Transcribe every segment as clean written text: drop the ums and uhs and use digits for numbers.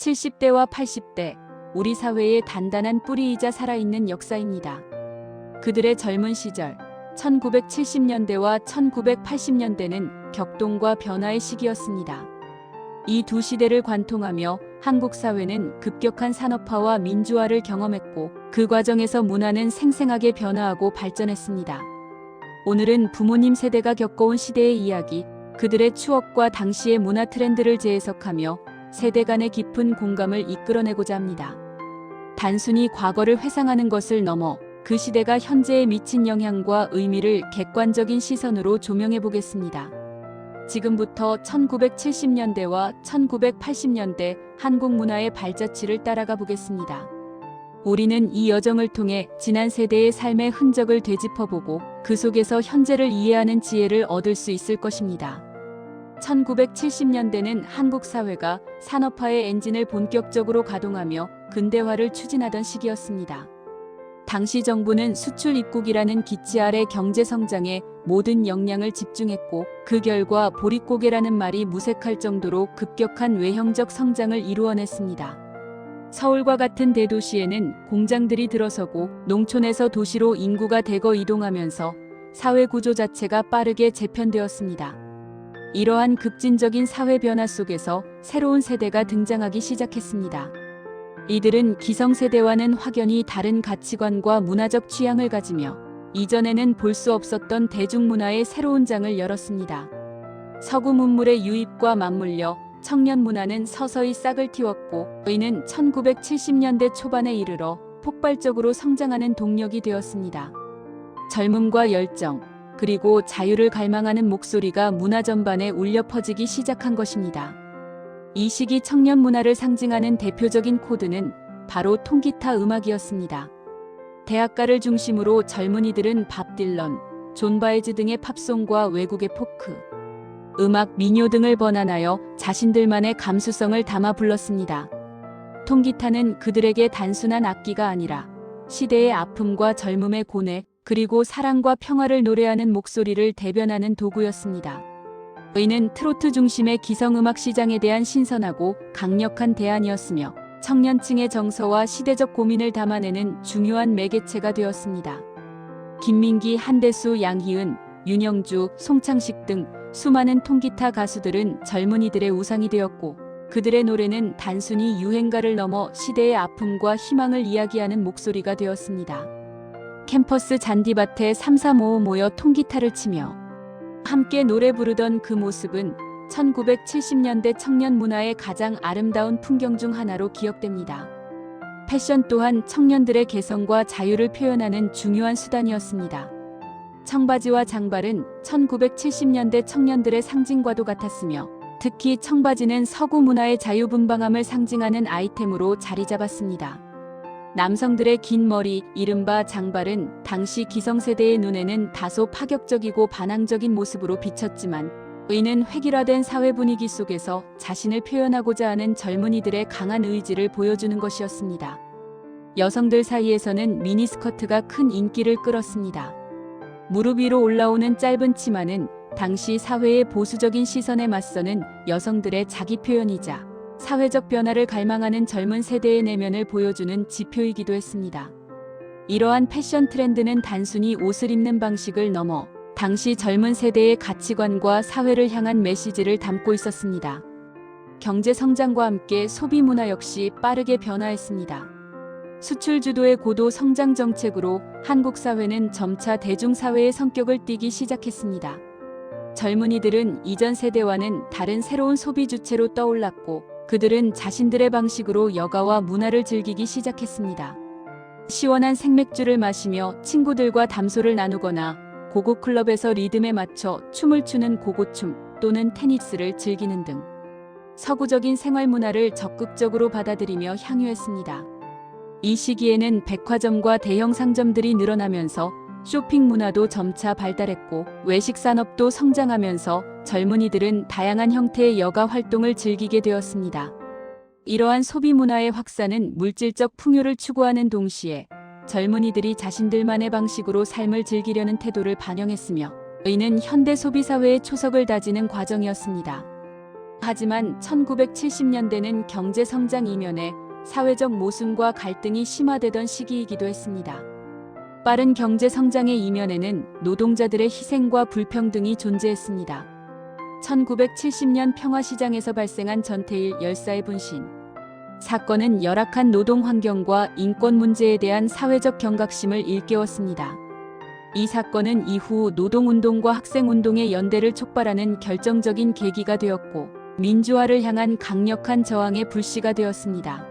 70대와 80대, 우리 사회의 단단한 뿌리이자 살아있는 역사입니다. 그들의 젊은 시절, 1970년대와 1980년대는 격동과 변화의 시기였습니다. 이 두 시대를 관통하며 한국 사회는 급격한 산업화와 민주화를 경험했고, 그 과정에서 문화는 생생하게 변화하고 발전했습니다. 오늘은 부모님 세대가 겪어온 시대의 이야기, 그들의 추억과 당시의 문화 트렌드를 재해석하며 세대 간의 깊은 공감을 이끌어내고자 합니다. 단순히 과거를 회상하는 것을 넘어 그 시대가 현재에 미친 영향과 의미를 객관적인 시선으로 조명해 보겠습니다. 지금부터 1970년대와 1980년대 한국 문화의 발자취를 따라가 보겠습니다. 우리는 이 여정을 통해 지난 세대의 삶의 흔적을 되짚어보고 그 속에서 현재를 이해하는 지혜를 얻을 수 있을 것입니다. 1970년대는 한국 사회가 산업화의 엔진을 본격적으로 가동하며 근대화를 추진하던 시기였습니다. 당시 정부는 수출 입국이라는 기치 아래 경제 성장에 모든 역량을 집중했고, 그 결과 보릿고개라는 말이 무색할 정도로 급격한 외형적 성장을 이루어냈습니다. 서울과 같은 대도시에는 공장들이 들어서고 농촌에서 도시로 인구가 대거 이동하면서 사회 구조 자체가 빠르게 재편되었습니다. 이러한 급진적인 사회 변화 속에서 새로운 세대가 등장하기 시작했습니다. 이들은 기성세대와는 확연히 다른 가치관과 문화적 취향을 가지며 이전에는 볼 수 없었던 대중문화의 새로운 장을 열었습니다. 서구 문물의 유입과 맞물려 청년 문화는 서서히 싹을 틔웠고, 이는 1970년대 초반에 이르러 폭발적으로 성장하는 동력이 되었습니다. 젊음과 열정, 그리고 자유를 갈망하는 목소리가 문화 전반에 울려 퍼지기 시작한 것입니다. 이 시기 청년 문화를 상징하는 대표적인 코드는 바로 통기타 음악이었습니다. 대학가를 중심으로 젊은이들은 밥 딜런, 존 바에즈 등의 팝송과 외국의 포크, 음악, 민요 등을 번안하여 자신들만의 감수성을 담아 불렀습니다. 통기타는 그들에게 단순한 악기가 아니라 시대의 아픔과 젊음의 고뇌, 그리고 사랑과 평화를 노래하는 목소리를 대변하는 도구였습니다. 이는 트로트 중심의 기성음악 시장에 대한 신선하고 강력한 대안이었으며, 청년층의 정서와 시대적 고민을 담아내는 중요한 매개체가 되었습니다. 김민기, 한대수, 양희은, 윤영주, 송창식 등 수많은 통기타 가수들은 젊은이들의 우상이 되었고, 그들의 노래는 단순히 유행가를 넘어 시대의 아픔과 희망을 이야기하는 목소리가 되었습니다. 캠퍼스 잔디밭에 3-4-5 모여 통기타를 치며 함께 노래 부르던 그 모습은 1970년대 청년 문화의 가장 아름다운 풍경 중 하나로 기억됩니다. 패션 또한 청년들의 개성과 자유를 표현하는 중요한 수단이었습니다. 청바지와 장발은 1970년대 청년들의 상징과도 같았으며, 특히 청바지는 서구 문화의 자유분방함을 상징하는 아이템으로 자리 잡았습니다. 남성들의 긴 머리, 이른바 장발은 당시 기성세대의 눈에는 다소 파격적이고 반항적인 모습으로 비쳤지만, 이는 획일화된 사회 분위기 속에서 자신을 표현하고자 하는 젊은이들의 강한 의지를 보여주는 것이었습니다. 여성들 사이에서는 미니스커트가 큰 인기를 끌었습니다. 무릎 위로 올라오는 짧은 치마는 당시 사회의 보수적인 시선에 맞서는 여성들의 자기 표현이자 사회적 변화를 갈망하는 젊은 세대의 내면을 보여주는 지표이기도 했습니다. 이러한 패션 트렌드는 단순히 옷을 입는 방식을 넘어 당시 젊은 세대의 가치관과 사회를 향한 메시지를 담고 있었습니다. 경제 성장과 함께 소비 문화 역시 빠르게 변화했습니다. 수출 주도의 고도 성장 정책으로 한국 사회는 점차 대중사회의 성격을 띠기 시작했습니다. 젊은이들은 이전 세대와는 다른 새로운 소비 주체로 떠올랐고, 그들은 자신들의 방식으로 여가와 문화를 즐기기 시작했습니다. 시원한 생맥주를 마시며 친구들과 담소를 나누거나 고고 클럽에서 리듬에 맞춰 춤을 추는 고고춤 또는 테니스를 즐기는 등 서구적인 생활 문화를 적극적으로 받아들이며 향유했습니다. 이 시기에는 백화점과 대형 상점들이 늘어나면서 쇼핑 문화도 점차 발달했고, 외식 산업도 성장하면서 젊은이들은 다양한 형태의 여가 활동을 즐기게 되었습니다. 이러한 소비 문화의 확산은 물질적 풍요를 추구하는 동시에 젊은이들이 자신들만의 방식으로 삶을 즐기려는 태도를 반영했으며, 이는 현대 소비 사회의 초석을 다지는 과정이었습니다. 하지만 1970년대는 경제 성장 이면에 사회적 모순과 갈등이 심화되던 시기이기도 했습니다. 빠른 경제 성장의 이면에는 노동자들의 희생과 불평등이 존재했습니다. 1970년 평화시장에서 발생한 전태일 열사의 분신 사건은 열악한 노동 환경과 인권 문제에 대한 사회적 경각심을 일깨웠습니다. 이 사건은 이후 노동운동과 학생운동의 연대를 촉발하는 결정적인 계기가 되었고 민주화를 향한 강력한 저항의 불씨가 되었습니다.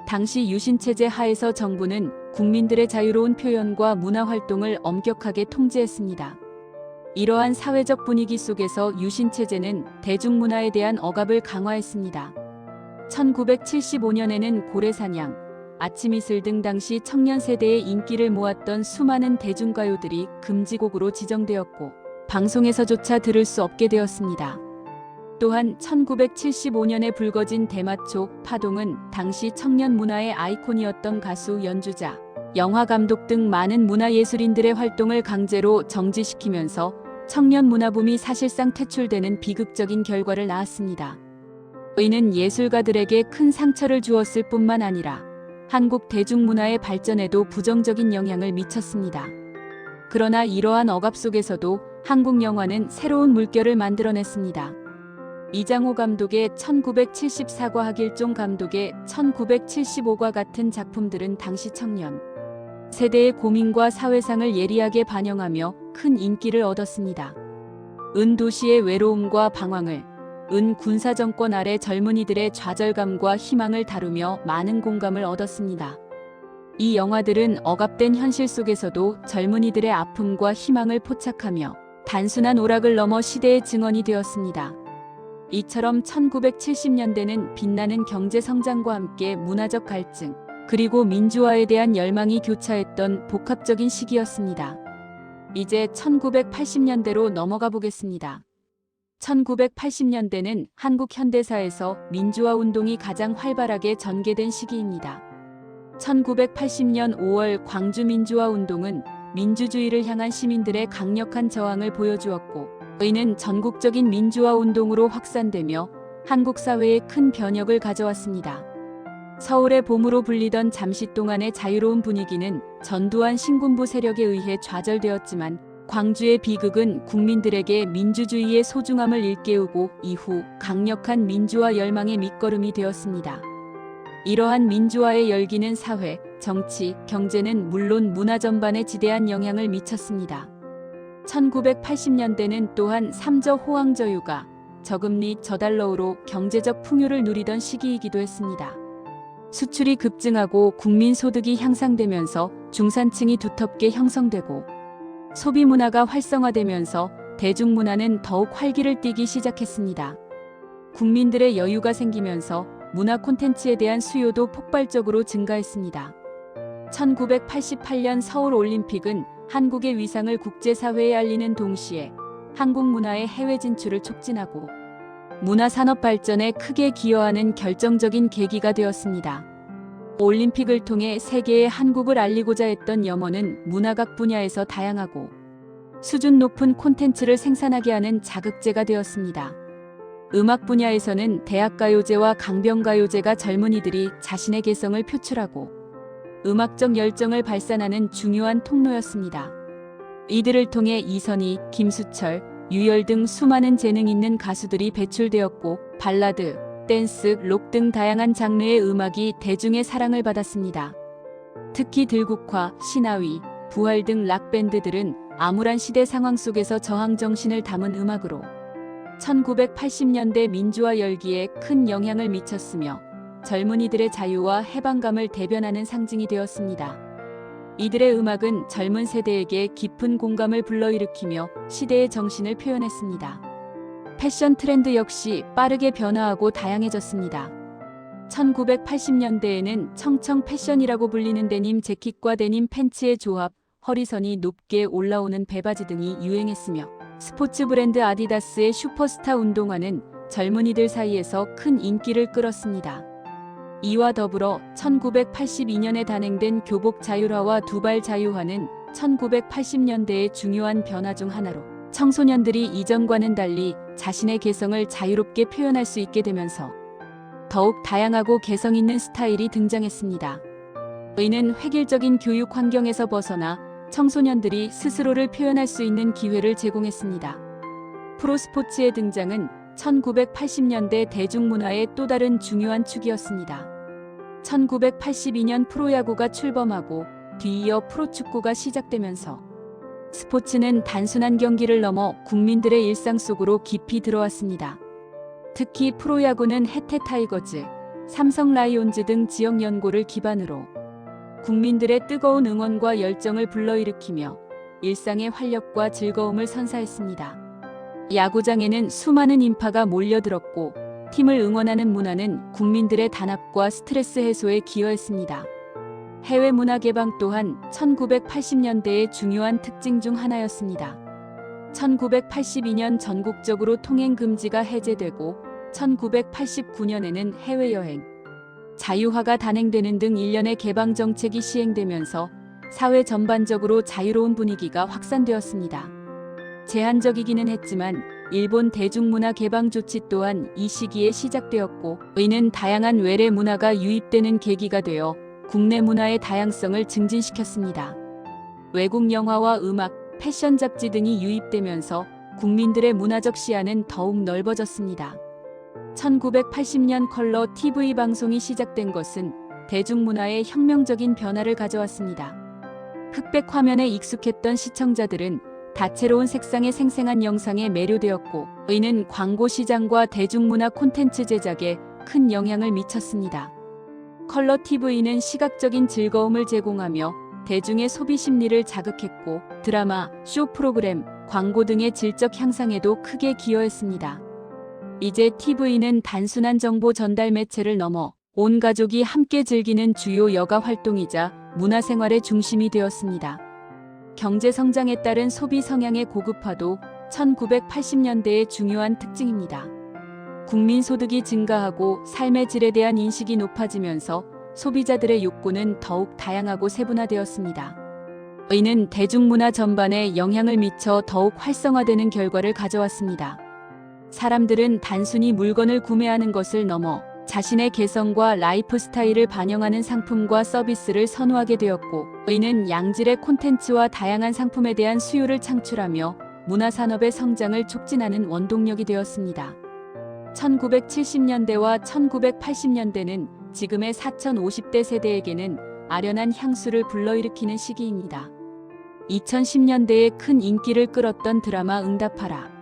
당시 유신체제 하에서 정부는 국민들의 자유로운 표현과 문화활동을 엄격하게 통제했습니다. 이러한 사회적 분위기 속에서 유신체제는 대중문화에 대한 억압을 강화했습니다. 1975년에는 고래사냥, 아침이슬 등 당시 청년 세대의 인기를 모았던 수많은 대중가요들이 금지곡으로 지정되었고 방송에서조차 들을 수 없게 되었습니다. 또한 1975년에 불거진 대마초, 파동은 당시 청년 문화의 아이콘이었던 가수, 연주자, 영화 감독 등 많은 문화예술인들의 활동을 강제로 정지시키면서 청년 문화붐이 사실상 퇴출되는 비극적인 결과를 낳았습니다. 이는 예술가들에게 큰 상처를 주었을 뿐만 아니라 한국 대중문화의 발전에도 부정적인 영향을 미쳤습니다. 그러나 이러한 억압 속에서도 한국 영화는 새로운 물결을 만들어냈습니다. 이장호 감독의 1974과 하길종 감독의 1975과 같은 작품들은 당시 청년 세대의 고민과 사회상을 예리하게 반영하며 큰 인기를 얻었습니다. 은 도시의 외로움과 방황을, 은 군사정권 아래 젊은이들의 좌절감과 희망을 다루며 많은 공감을 얻었습니다. 이 영화들은 억압된 현실 속에서도 젊은이들의 아픔과 희망을 포착하며 단순한 오락을 넘어 시대의 증언이 되었습니다. 이처럼 1970년대는 빛나는 경제 성장과 함께 문화적 갈증, 그리고 민주화에 대한 열망이 교차했던 복합적인 시기였습니다. 이제 1980년대로 넘어가 보겠습니다. 1980년대는 한국 현대사에서 민주화 운동이 가장 활발하게 전개된 시기입니다. 1980년 5월 광주 민주화 운동은 민주주의를 향한 시민들의 강력한 저항을 보여주었고 이는 전국적인 민주화 운동으로 확산되며 한국 사회에 큰 변혁을 가져왔습니다. 서울의 봄으로 불리던 잠시 동안의 자유로운 분위기는 전두환 신군부 세력에 의해 좌절되었지만 광주의 비극은 국민들에게 민주주의의 소중함을 일깨우고 이후 강력한 민주화 열망의 밑거름이 되었습니다. 이러한 민주화의 열기는 사회, 정치, 경제는 물론 문화 전반에 지대한 영향을 미쳤습니다. 1980년대는 또한 삼저 호황저유가, 저금리, 저달러로 경제적 풍요를 누리던 시기이기도 했습니다. 수출이 급증하고 국민 소득이 향상되면서 중산층이 두텁게 형성되고 소비 문화가 활성화되면서 대중문화는 더욱 활기를 띠기 시작했습니다. 국민들의 여유가 생기면서 문화 콘텐츠에 대한 수요도 폭발적으로 증가했습니다. 1988년 서울올림픽은 한국의 위상을 국제사회에 알리는 동시에 한국 문화의 해외 진출을 촉진하고 문화산업 발전에 크게 기여하는 결정적인 계기가 되었습니다. 올림픽을 통해 세계에 한국을 알리고자 했던 염원은 문화각 분야에서 다양하고 수준 높은 콘텐츠를 생산하게 하는 자극제가 되었습니다. 음악 분야에서는 대학가요제와 강변가요제가 젊은이들이 자신의 개성을 표출하고 음악적 열정을 발산하는 중요한 통로였습니다. 이들을 통해 이선희, 김수철, 유열 등 수많은 재능 있는 가수들이 배출되었고 발라드, 댄스, 록 등 다양한 장르의 음악이 대중의 사랑을 받았습니다. 특히 들국화, 신하위, 부활 등 락밴드들은 암울한 시대 상황 속에서 저항 정신을 담은 음악으로 1980년대 민주화 열기에 큰 영향을 미쳤으며 젊은이들의 자유와 해방감을 대변하는 상징이 되었습니다. 이들의 음악은 젊은 세대에게 깊은 공감을 불러일으키며 시대의 정신을 표현했습니다. 패션 트렌드 역시 빠르게 변화하고 다양해졌습니다. 1980년대에는 청청 패션이라고 불리는 데님 재킷과 데님 팬츠의 조합, 허리선이 높게 올라오는 배바지 등이 유행했으며 스포츠 브랜드 아디다스의 슈퍼스타 운동화는 젊은이들 사이에서 큰 인기를 끌었습니다. 이와 더불어 1982년에 단행된 교복 자율화와 두발 자유화는 1980년대의 중요한 변화 중 하나로 청소년들이 이전과는 달리 자신의 개성을 자유롭게 표현할 수 있게 되면서 더욱 다양하고 개성 있는 스타일이 등장했습니다. 이는 획일적인 교육 환경에서 벗어나 청소년들이 스스로를 표현할 수 있는 기회를 제공했습니다. 프로스포츠의 등장은 1980년대 대중문화의 또 다른 중요한 축이었습니다. 1982년 프로야구가 출범하고 뒤이어 프로축구가 시작되면서 스포츠는 단순한 경기를 넘어 국민들의 일상 속으로 깊이 들어왔습니다. 특히 프로야구는 해태 타이거즈, 삼성 라이온즈 등 지역 연고를 기반으로 국민들의 뜨거운 응원과 열정을 불러일으키며 일상의 활력과 즐거움을 선사했습니다. 야구장에는 수많은 인파가 몰려들었고 팀을 응원하는 문화는 국민들의 단합과 스트레스 해소에 기여했습니다. 해외 문화 개방 또한 1980년대의 중요한 특징 중 하나였습니다. 1982년 전국적으로 통행 금지가 해제되고 1989년에는 해외여행, 자유화가 단행되는 등 일련의 개방 정책이 시행되면서 사회 전반적으로 자유로운 분위기가 확산되었습니다. 제한적이기는 했지만 일본 대중문화 개방 조치 또한 이 시기에 시작되었고 이는 다양한 외래 문화가 유입되는 계기가 되어 국내 문화의 다양성을 증진시켰습니다. 외국 영화와 음악, 패션 잡지 등이 유입되면서 국민들의 문화적 시야는 더욱 넓어졌습니다. 1980년 컬러 TV 방송이 시작된 것은 대중문화에 혁명적인 변화를 가져왔습니다. 흑백 화면에 익숙했던 시청자들은 다채로운 색상의 생생한 영상에 매료되었고 이는 광고 시장과 대중문화 콘텐츠 제작에 큰 영향을 미쳤습니다. 컬러 TV는 시각적인 즐거움을 제공하며 대중의 소비 심리를 자극했고 드라마, 쇼 프로그램, 광고 등의 질적 향상에도 크게 기여했습니다. 이제 TV는 단순한 정보 전달 매체를 넘어 온 가족이 함께 즐기는 주요 여가 활동이자 문화생활의 중심이 되었습니다. 경제 성장에 따른 소비 성향의 고급화도 1980년대의 중요한 특징입니다. 국민 소득이 증가하고 삶의 질에 대한 인식이 높아지면서 소비자들의 욕구는 더욱 다양하고 세분화되었습니다. 이는 대중문화 전반에 영향을 미쳐 더욱 활성화되는 결과를 가져왔습니다. 사람들은 단순히 물건을 구매하는 것을 넘어 자신의 개성과 라이프 스타일을 반영하는 상품과 서비스를 선호하게 되었고 이는 양질의 콘텐츠와 다양한 상품에 대한 수요를 창출하며 문화산업의 성장을 촉진하는 원동력이 되었습니다. 1970년대와 1980년대는 지금의 4050대 세대에게는 아련한 향수를 불러일으키는 시기입니다. 2010년대에 큰 인기를 끌었던 드라마 응답하라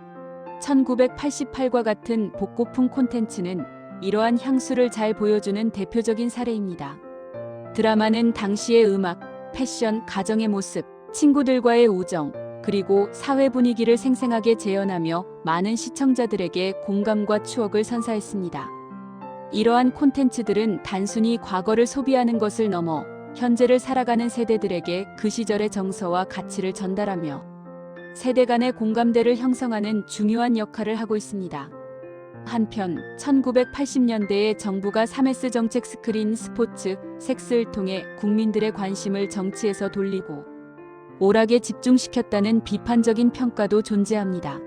1988과 같은 복고풍 콘텐츠는 이러한 향수를 잘 보여주는 대표적인 사례입니다. 드라마는 당시의 음악, 패션, 가정의 모습, 친구들과의 우정, 그리고 사회 분위기를 생생하게 재현하며 많은 시청자들에게 공감과 추억을 선사했습니다. 이러한 콘텐츠들은 단순히 과거를 소비하는 것을 넘어 현재를 살아가는 세대들에게 그 시절의 정서와 가치를 전달하며 세대 간의 공감대를 형성하는 중요한 역할을 하고 있습니다. 한편 1980년대에 정부가 3S 정책 스크린, 스포츠, 섹스를 통해 국민들의 관심을 정치에서 돌리고 오락에 집중시켰다는 비판적인 평가도 존재합니다.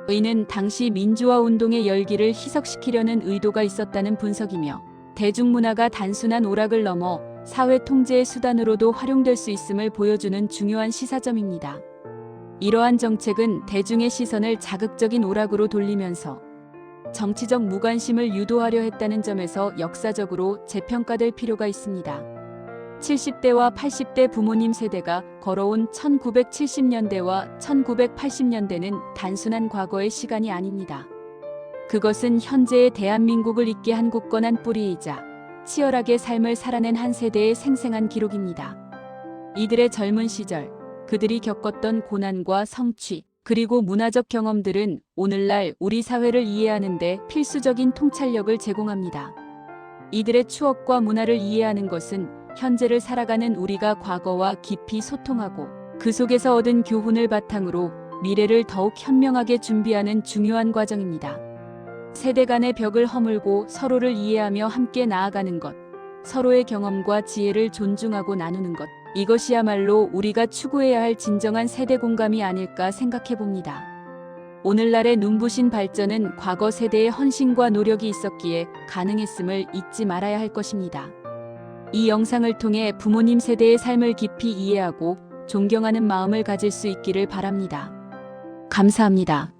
이는 당시 민주화 운동의 열기를 희석시키려는 의도가 있었다는 분석이며 대중문화가 단순한 오락을 넘어 사회 통제의 수단으로도 활용될 수 있음을 보여주는 중요한 시사점입니다. 이러한 정책은 대중의 시선을 자극적인 오락으로 돌리면서 정치적 무관심을 유도하려 했다는 점에서 역사적으로 재평가될 필요가 있습니다. 70대와 80대 부모님 세대가 걸어온 1970년대와 1980년대는 단순한 과거의 시간이 아닙니다. 그것은 현재의 대한민국을 잇게 한 굳건한 뿌리이자 치열하게 삶을 살아낸 한 세대의 생생한 기록입니다. 이들의 젊은 시절, 그들이 겪었던 고난과 성취, 그리고 문화적 경험들은 오늘날 우리 사회를 이해하는 데 필수적인 통찰력을 제공합니다. 이들의 추억과 문화를 이해하는 것은 현재를 살아가는 우리가 과거와 깊이 소통하고 그 속에서 얻은 교훈을 바탕으로 미래를 더욱 현명하게 준비하는 중요한 과정입니다. 세대 간의 벽을 허물고 서로를 이해하며 함께 나아가는 것, 서로의 경험과 지혜를 존중하고 나누는 것, 이것이야말로 우리가 추구해야 할 진정한 세대 공감이 아닐까 생각해 봅니다. 오늘날의 눈부신 발전은 과거 세대의 헌신과 노력이 있었기에 가능했음을 잊지 말아야 할 것입니다. 이 영상을 통해 부모님 세대의 삶을 깊이 이해하고 존경하는 마음을 가질 수 있기를 바랍니다. 감사합니다.